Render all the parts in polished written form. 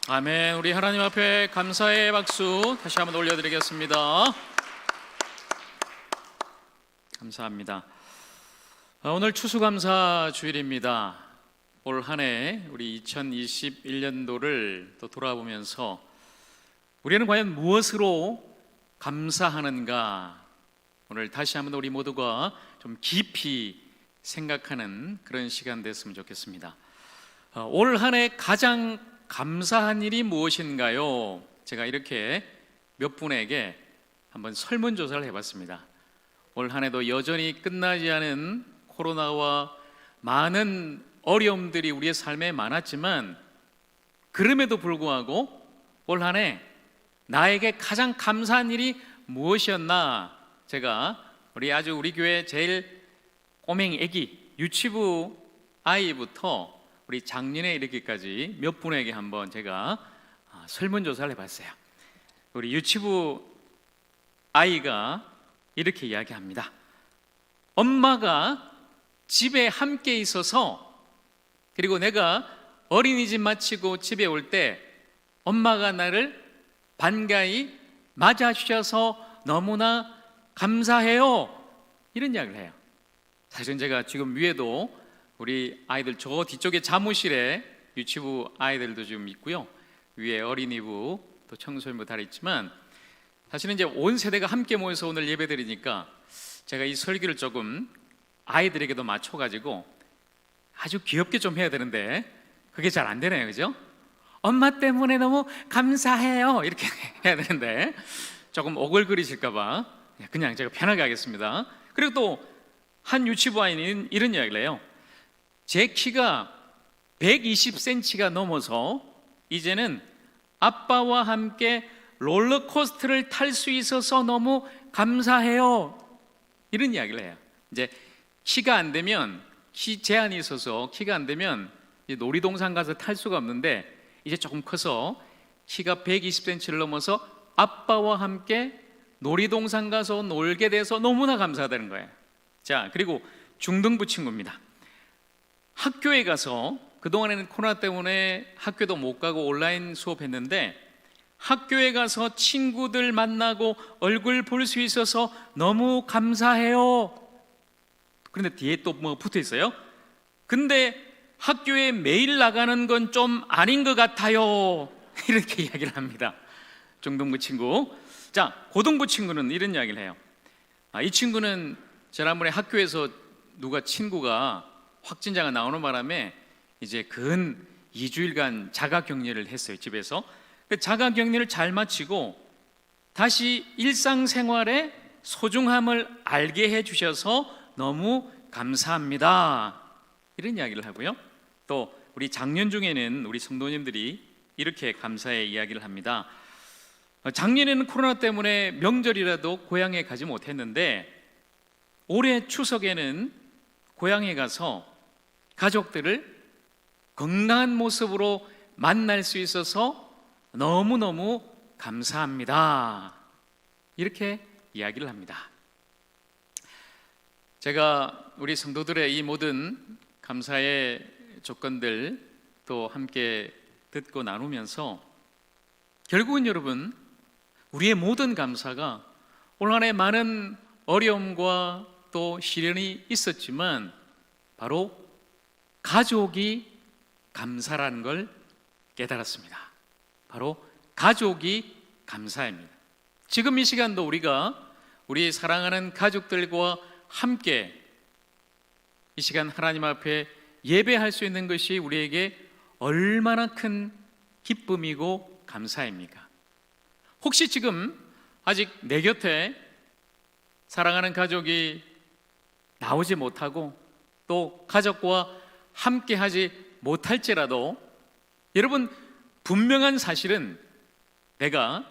아멘. 우리 하나님 앞에 감사의 박수 다시 한번 올려드리겠습니다. 감사합니다. 오늘 추수감사 주일입니다. 올 한 해 우리 2021년도를 또 돌아보면서 우리는 과연 무엇으로 감사하는가, 오늘 다시 한번 우리 모두가 좀 깊이 생각하는 그런 시간 됐으면 좋겠습니다. 올 한 해 가장 감사한 일이 무엇인가요? 제가 이렇게 몇 분에게 한번 설문조사를 해봤습니다. 올 한 해도 여전히 끝나지 않은 코로나와 많은 어려움들이 우리의 삶에 많았지만, 그럼에도 불구하고 올 한 해 나에게 가장 감사한 일이 무엇이었나, 제가 우리 교회 제일 꼬맹이 애기 유치부 아이부터 우리 작년에 이르기까지 몇 분에게 한번 제가 설문조사를 해봤어요. 우리 유치부 아이가 이렇게 이야기합니다. 엄마가 집에 함께 있어서, 그리고 내가 어린이집 마치고 집에 올 때 엄마가 나를 반가이 맞아주셔서 너무나 감사해요, 이런 이야기를 해요. 사실은 제가 지금 위에도 우리 아이들 저 뒤쪽에 사무실에 유치부 아이들도 좀 있고요, 위에 어린이부 또 청소년부 다 있지만, 사실은 이제 온 세대가 함께 모여서 오늘 예배드리니까 제가 이 설교를 조금 아이들에게도 맞춰가지고 아주 귀엽게 좀 해야 되는데 그게 잘 안 되네요, 그죠? 엄마 때문에 너무 감사해요, 이렇게 해야 되는데 조금 오글거리실까봐 그냥 제가 편하게 하겠습니다. 그리고 또 한 유치부 아이는 이런 이야기를 해요. 제 키가 120cm가 넘어서 이제는 아빠와 함께 롤러코스터를 탈 수 있어서 너무 감사해요, 이런 이야기를 해요. 이제 키가 안 되면, 키 제한이 있어서 키가 안 되면 놀이동산 가서 탈 수가 없는데, 이제 조금 커서 키가 120cm를 넘어서 아빠와 함께 놀이동산 가서 놀게 돼서 너무나 감사하다는 거예요. 자, 그리고 중등부 친구입니다. 학교에 가서, 그동안에는 코로나 때문에 학교도 못 가고 온라인 수업했는데, 학교에 가서 친구들 만나고 얼굴 볼 수 있어서 너무 감사해요. 그런데 뒤에 또 뭐 붙어 있어요. 근데 학교에 매일 나가는 건 좀 아닌 것 같아요, 이렇게 이야기를 합니다. 중등부 친구. 자, 고등부 친구는 이런 이야기를 해요. 이 친구는 지난번에 학교에서 누가 친구가 확진자가 나오는 바람에 이제 근 2주일간 자가격리를 했어요, 집에서. 자가격리를 잘 마치고 다시 일상생활의 소중함을 알게 해주셔서 너무 감사합니다, 이런 이야기를 하고요. 또 우리 작년 중에는 우리 성도님들이 이렇게 감사의 이야기를 합니다. 작년에는 코로나 때문에 명절이라도 고향에 가지 못했는데, 올해 추석에는 고향에 가서 가족들을 건강한 모습으로 만날 수 있어서 너무너무 감사합니다, 이렇게 이야기를 합니다. 제가 우리 성도들의 이 모든 감사의 조건들 또 함께 듣고 나누면서, 결국은 여러분, 우리의 모든 감사가 올 한 해 많은 어려움과 또 시련이 있었지만 바로 가족이 감사라는 걸 깨달았습니다. 바로 가족이 감사입니다. 지금 이 시간도 우리가 우리 사랑하는 가족들과 함께 이 시간 하나님 앞에 예배할 수 있는 것이 우리에게 얼마나 큰 기쁨이고 감사입니까? 혹시 지금 아직 내 곁에 사랑하는 가족이 나오지 못하고 또 가족과 함께 하지 못할지라도, 여러분, 분명한 사실은 내가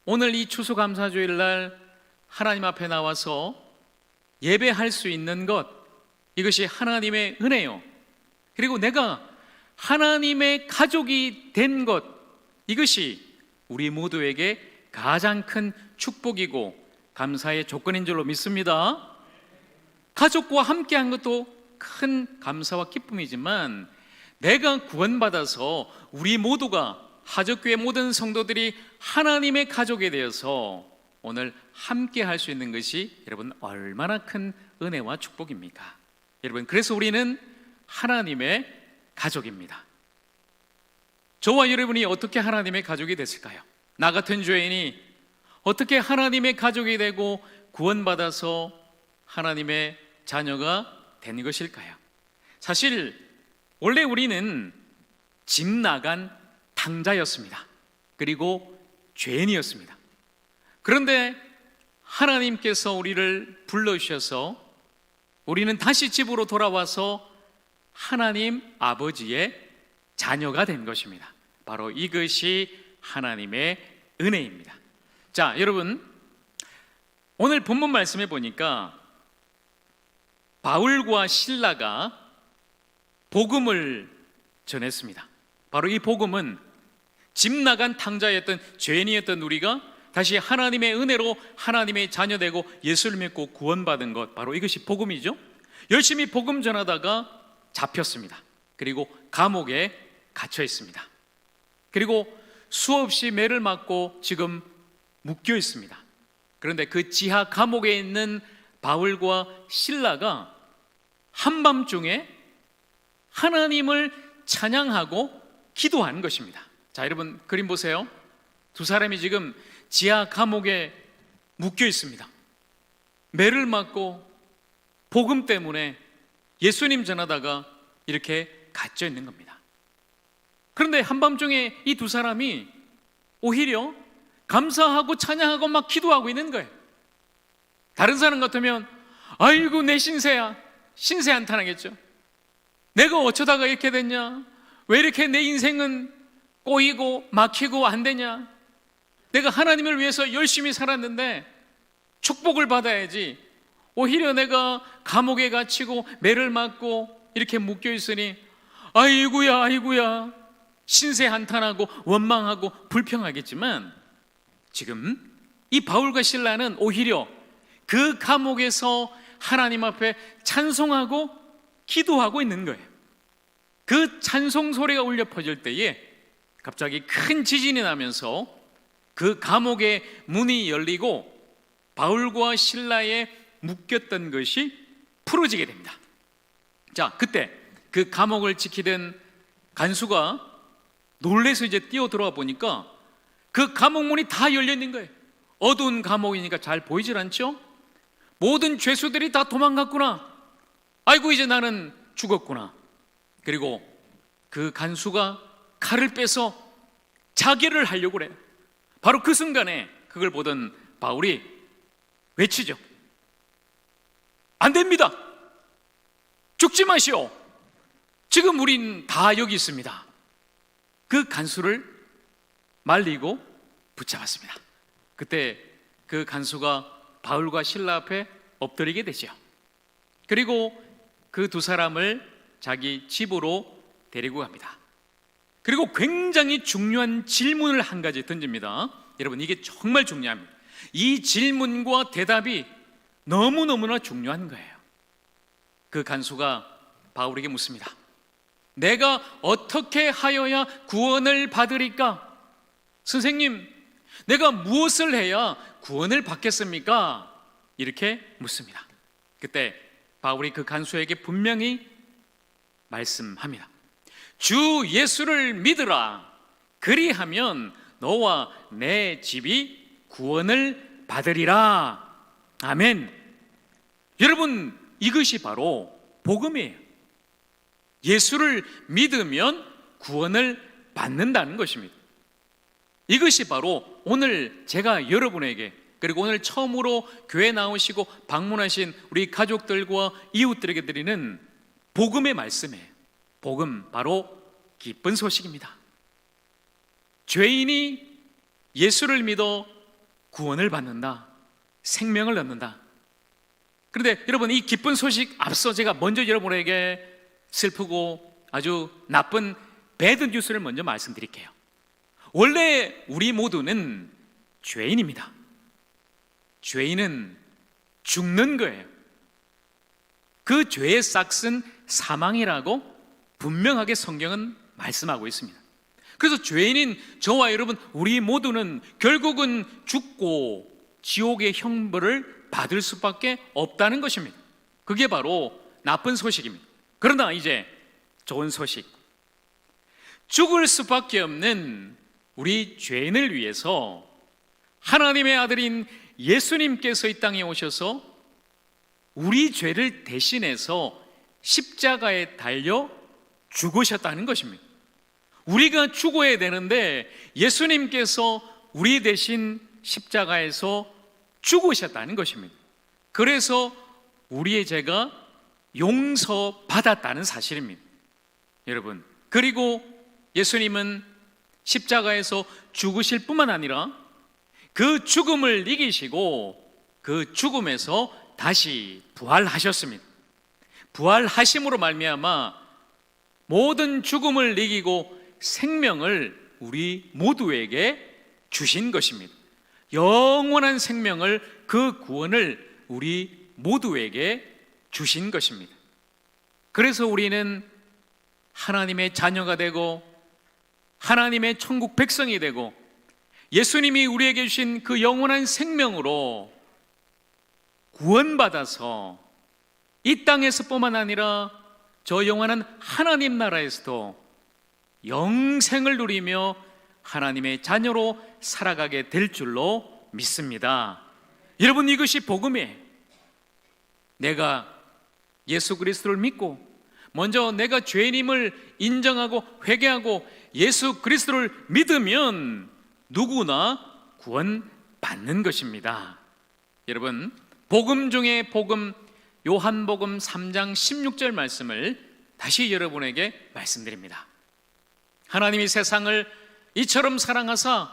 오늘 이 추수감사주일 날 하나님 앞에 나와서 예배할 수 있는 것, 이것이 하나님의 은혜요. 그리고 내가 하나님의 가족이 된 것, 이것이 우리 모두에게 가장 큰 축복이고 감사의 조건인 줄로 믿습니다. 가족과 함께한 것도 큰 감사와 기쁨이지만 내가 구원받아서 우리 모두가 하적교회 모든 성도들이 하나님의 가족에 대해서 오늘 함께 할 수 있는 것이 여러분 얼마나 큰 은혜와 축복입니까? 여러분, 그래서 우리는 하나님의 가족입니다. 저와 여러분이 어떻게 하나님의 가족이 됐을까요? 나 같은 죄인이 어떻게 하나님의 가족이 되고 구원받아서 하나님의 자녀가 된 것일까요? 사실 원래 우리는 집 나간 탕자였습니다. 그리고 죄인이었습니다. 그런데 하나님께서 우리를 불러주셔서 우리는 다시 집으로 돌아와서 하나님 아버지의 자녀가 된 것입니다. 바로 이것이 하나님의 은혜입니다. 자, 여러분, 오늘 본문 말씀에 보니까 바울과 실라가 복음을 전했습니다. 바로 이 복음은 집 나간 탕자였던 죄인이었던 우리가 다시 하나님의 은혜로 하나님의 자녀되고 예수를 믿고 구원받은 것, 바로 이것이 복음이죠. 열심히 복음 전하다가 잡혔습니다. 그리고 감옥에 갇혀 있습니다. 그리고 수없이 매를 맞고 지금 묶여 있습니다. 그런데 그 지하 감옥에 있는 바울과 실라가 한밤중에 하나님을 찬양하고 기도한 것입니다. 자, 여러분 그림 보세요. 두 사람이 지금 지하 감옥에 묶여 있습니다. 매를 맞고 복음 때문에 예수님 전하다가 이렇게 갇혀 있는 겁니다. 그런데 한밤중에 이 두 사람이 오히려 감사하고 찬양하고 막 기도하고 있는 거예요. 다른 사람 같으면 아이고 내 신세야, 신세 한탄하겠죠. 내가 어쩌다가 이렇게 됐냐, 왜 이렇게 내 인생은 꼬이고 막히고 안 되냐, 내가 하나님을 위해서 열심히 살았는데 축복을 받아야지, 오히려 내가 감옥에 갇히고 매를 맞고 이렇게 묶여 있으니 아이고야 아이고야 신세 한탄하고 원망하고 불평하겠지만, 지금 이 바울과 실라는 오히려 그 감옥에서 하나님 앞에 찬송하고 기도하고 있는 거예요. 그 찬송 소리가 울려 퍼질 때에 갑자기 큰 지진이 나면서 그 감옥의 문이 열리고 바울과 실라의 묶였던 것이 풀어지게 됩니다. 자, 그때 그 감옥을 지키던 간수가 놀래서 이제 뛰어 들어와 보니까 그 감옥 문이 다 열려 있는 거예요. 어두운 감옥이니까 잘 보이질 않죠? 모든 죄수들이 다 도망갔구나. 아이고 이제 나는 죽었구나. 그리고 그 간수가 칼을 빼서 자결을 하려고 그래요. 바로 그 순간에 그걸 보던 바울이 외치죠. 안 됩니다. 죽지 마시오. 지금 우린 다 여기 있습니다. 그 간수를 말리고 붙잡았습니다. 그때 그 간수가 바울과 실라 앞에 엎드리게 되죠. 그리고 그 두 사람을 자기 집으로 데리고 갑니다. 그리고 굉장히 중요한 질문을 한 가지 던집니다. 여러분, 이게 정말 중요합니다. 이 질문과 대답이 너무너무나 중요한 거예요. 그 간수가 바울에게 묻습니다. 내가 어떻게 하여야 구원을 받으리까? 선생님, 내가 무엇을 해야 구원을 받겠습니까? 이렇게 묻습니다. 그때 바울이 그 간수에게 분명히 말씀합니다. 주 예수를 믿으라. 그리하면 너와 내 집이 구원을 받으리라. 아멘. 여러분, 이것이 바로 복음이에요. 예수를 믿으면 구원을 받는다는 것입니다. 이것이 바로 오늘 제가 여러분에게, 그리고 오늘 처음으로 교회 나오시고 방문하신 우리 가족들과 이웃들에게 드리는 복음의 말씀이에요. 복음, 바로 기쁜 소식입니다. 죄인이 예수를 믿어 구원을 받는다, 생명을 얻는다. 그런데 여러분, 이 기쁜 소식 앞서 제가 먼저 여러분에게 슬프고 아주 나쁜 배드 뉴스를 먼저 말씀드릴게요. 원래 우리 모두는 죄인입니다. 죄인은 죽는 거예요. 그 죄의 싹은 사망이라고 분명하게 성경은 말씀하고 있습니다. 그래서 죄인인 저와 여러분, 우리 모두는 결국은 죽고 지옥의 형벌을 받을 수밖에 없다는 것입니다. 그게 바로 나쁜 소식입니다. 그러나 이제 좋은 소식, 죽을 수밖에 없는 우리 죄인을 위해서 하나님의 아들인 예수님께서 이 땅에 오셔서 우리 죄를 대신해서 십자가에 달려 죽으셨다는 것입니다. 우리가 죽어야 되는데 예수님께서 우리 대신 십자가에서 죽으셨다는 것입니다. 그래서 우리의 죄가 용서받았다는 사실입니다. 여러분, 그리고 예수님은 십자가에서 죽으실 뿐만 아니라 그 죽음을 이기시고 그 죽음에서 다시 부활하셨습니다. 부활하심으로 말미암아 모든 죽음을 이기고 생명을 우리 모두에게 주신 것입니다. 영원한 생명을, 그 구원을 우리 모두에게 주신 것입니다. 그래서 우리는 하나님의 자녀가 되고 하나님의 천국 백성이 되고 예수님이 우리에게 주신 그 영원한 생명으로 구원받아서 이 땅에서뿐만 아니라 저 영원한 하나님 나라에서도 영생을 누리며 하나님의 자녀로 살아가게 될 줄로 믿습니다. 여러분, 이것이 복음이에요. 내가 예수 그리스도를 믿고 먼저 내가 죄인임을 인정하고 회개하고 예수 그리스도를 믿으면 누구나 구원받는 것입니다. 여러분, 복음 중에 복음, 요한복음 3장 16절 말씀을 다시 여러분에게 말씀드립니다. 하나님이 세상을 이처럼 사랑하사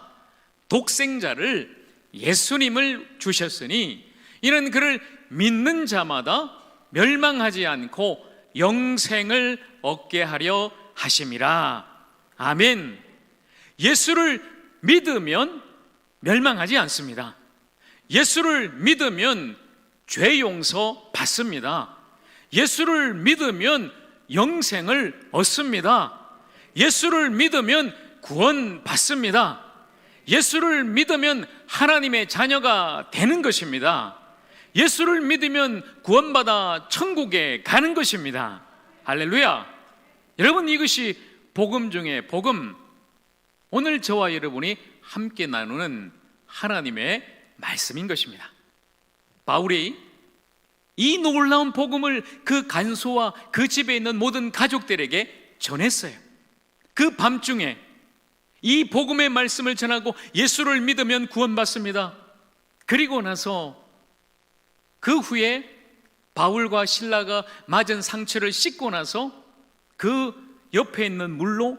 독생자를, 예수님을 주셨으니 이는 그를 믿는 자마다 멸망하지 않고 영생을 얻게 하려 하심이라. 아멘. 예수를 믿으면 멸망하지 않습니다. 예수를 믿으면 죄 용서 받습니다. 예수를 믿으면 영생을 얻습니다. 예수를 믿으면 구원 받습니다. 예수를 믿으면 하나님의 자녀가 되는 것입니다. 예수를 믿으면 구원받아 천국에 가는 것입니다. 할렐루야. 여러분, 이것이 복음 중에 복음, 오늘 저와 여러분이 함께 나누는 하나님의 말씀인 것입니다. 바울이 이 놀라운 복음을 그 간소와 그 집에 있는 모든 가족들에게 전했어요. 그 밤중에 이 복음의 말씀을 전하고 예수를 믿으면 구원받습니다. 그리고 나서 그 후에 바울과 실라가 맞은 상처를 씻고 나서 그 옆에 있는 물로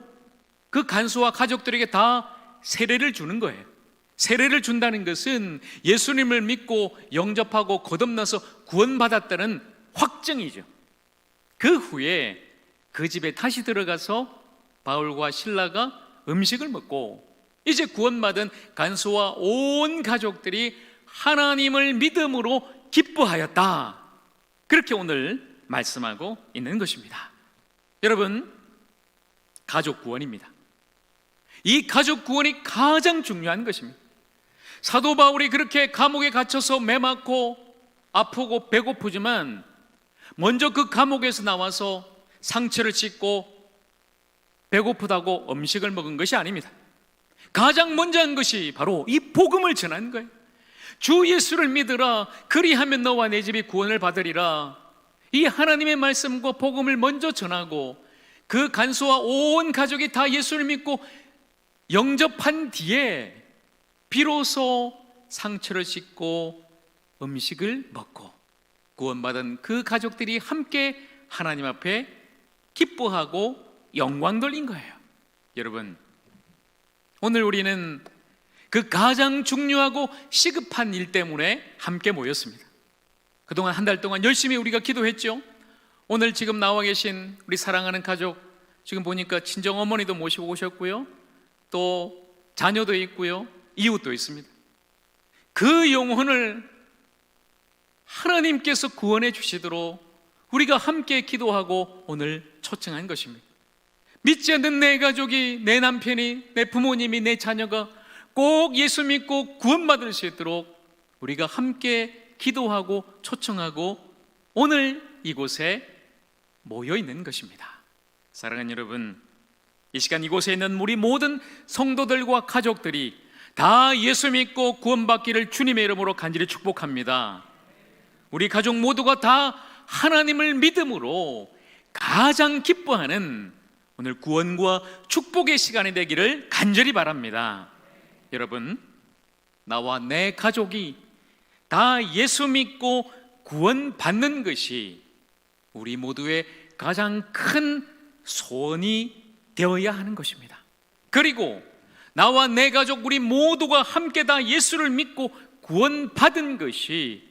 그 간수와 가족들에게 다 세례를 주는 거예요. 세례를 준다는 것은 예수님을 믿고 영접하고 거듭나서 구원받았다는 확증이죠. 그 후에 그 집에 다시 들어가서 바울과 실라가 음식을 먹고 이제 구원받은 간수와 온 가족들이 하나님을 믿음으로 기뻐하였다. 그렇게 오늘 말씀하고 있는 것입니다. 여러분, 가족 구원입니다. 이 가족 구원이 가장 중요한 것입니다. 사도 바울이 그렇게 감옥에 갇혀서 매맞고 아프고 배고프지만 먼저 그 감옥에서 나와서 상처를 씻고 배고프다고 음식을 먹은 것이 아닙니다. 가장 먼저 한 것이 바로 이 복음을 전한 거예요. 주 예수를 믿으라, 그리하면 너와 내 집이 구원을 받으리라. 이 하나님의 말씀과 복음을 먼저 전하고 그 간수와 온 가족이 다 예수를 믿고 영접한 뒤에 비로소 상처를 씻고 음식을 먹고 구원받은 그 가족들이 함께 하나님 앞에 기뻐하고 영광 돌린 거예요. 여러분, 오늘 우리는 그 가장 중요하고 시급한 일 때문에 함께 모였습니다. 그동안 한 달 동안 열심히 우리가 기도했죠. 오늘 지금 나와 계신 우리 사랑하는 가족, 지금 보니까 친정 어머니도 모시고 오셨고요, 또 자녀도 있고요, 이웃도 있습니다. 그 영혼을 하나님께서 구원해 주시도록 우리가 함께 기도하고 오늘 초청한 것입니다. 믿지 않는 내 가족이, 내 남편이, 내 부모님이, 내 자녀가 꼭 예수 믿고 구원받을 수 있도록 우리가 함께 기도하고 초청하고 오늘 이곳에 모여 있는 것입니다. 사랑하는 여러분, 이 시간 이곳에 있는 우리 모든 성도들과 가족들이 다 예수 믿고 구원받기를 주님의 이름으로 간절히 축복합니다. 우리 가족 모두가 다 하나님을 믿음으로 가장 기뻐하는 오늘 구원과 축복의 시간이 되기를 간절히 바랍니다. 여러분, 나와 내 가족이 다 예수 믿고 구원받는 것이 우리 모두의 가장 큰 소원이 되어야 하는 것입니다. 그리고 나와 내 가족 우리 모두가 함께 다 예수를 믿고 구원받은 것이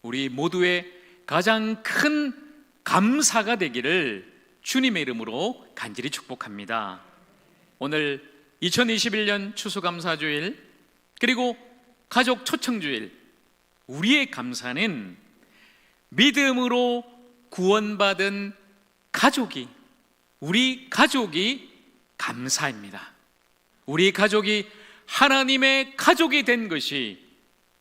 우리 모두의 가장 큰 감사가 되기를 주님의 이름으로 간절히 축복합니다. 오늘 2021년 추수감사주일 그리고 가족 초청주일, 우리의 감사는 믿음으로 구원받은 가족이, 우리 가족이 감사입니다. 우리 가족이 하나님의 가족이 된 것이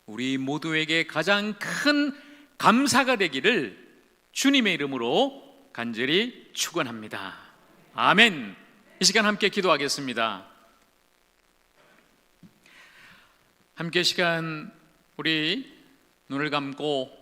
우리 모두에게 가장 큰 감사가 되기를 주님의 이름으로 간절히 축원합니다. 아멘. 이 시간 함께 기도하겠습니다. 함께 시간 우리 눈을 감고